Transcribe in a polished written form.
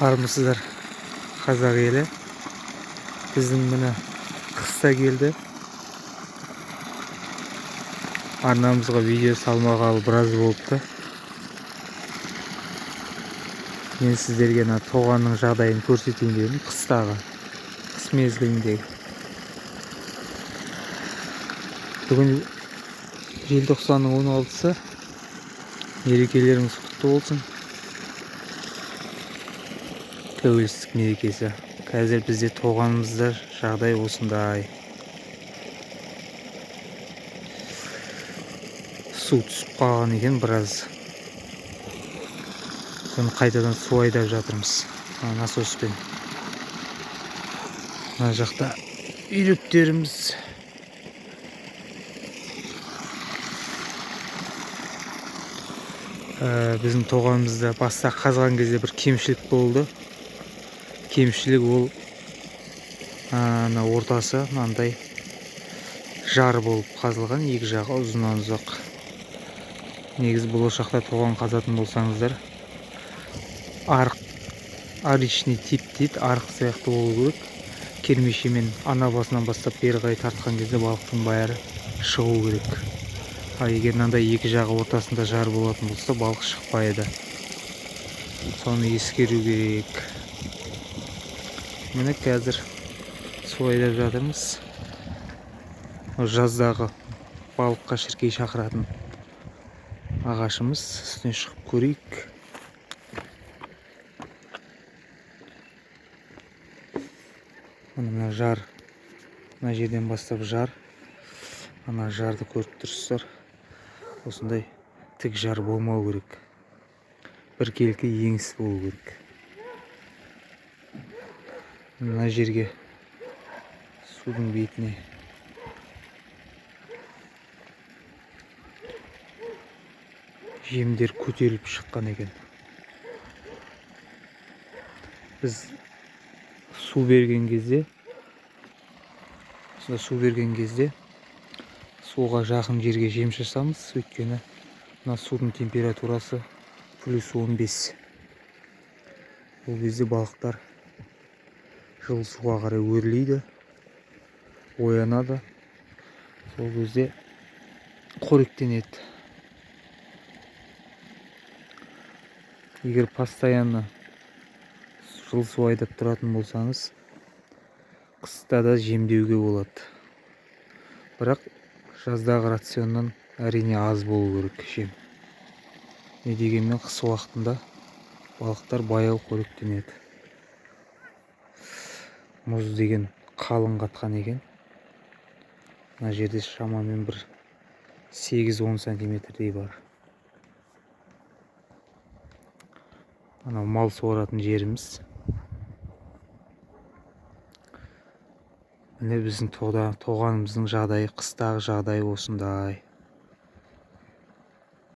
армысыздар қазақ елі. Біздің міне қыста келді. Арнамызға видео салмағалы біраз болыпты. Мен сіздерге тоғанның жағдайын көрсетейін дедім. Қыс мезгіліндегі. Бүгін желтоқсанның 16-сы. Мерекелеріңіз құтты болсын. Тәуелсіздік мерекесі. Қазір бізде тоғанымызда жағдай осындай. Су түсіп қалған екен біраз. Соны қайтадан су айдап жатырмыз насоспен. Мына жақта үйректеріміз. Біздің тоғанымызда баста қазған кезде бір кемшілік болды. Кемшілік ол ортасы мынандай жар болып қазылған, екі жағы ұзыннан ұзақ. Негізі болашақта тоған қазатын болсаңыздар, аричный тип дейді, арық сияқты болу керек. Кермешемен ана басынан бастап бері қарай тартқан кезде балықтың бәрі шығу керек. Ал егер мынандай екі жағы ортасында жар болатын болса, балық шықпайды. Соны ескеру керек. Міне қазір су айдап жатырмыз. Жаздағы балыққа шіркей шақыратын ағашымыз. Үстіне шығып көрейік. Мына жар, мына жерден бастап жар. Ана жарды көріп тұрсыздар. Осындай тік жар болмау керек. Біркелкі еңіс болу керек. Мына жерге судың бетіне жемдер көтеріліп шыққан екен. Біз су берген кезде суға жақын жерге жем шашамыз, өйткені мына судың температурасы +15. Бұл кезде балықтар жылы суға қарай өрлейді, оянады. Сол кезде қоректенеді. Егер постоянно жылы су айдап тұратын болсаңыз, қыста да жемдеуге болады. Бірақ жаздағы рационнан әрине аз болу керек жем. Не дегенмен қыс уақытында балықтар баяу қоректенеді. Мұз деген қалың қатқан екен. Мына жерде шамамен бір 8-10 сантиметрдей бар. Анау мал суаратын жеріміз. Міне біздің тоғанымыздың жағдайы, қыстағы жағдайы осындай.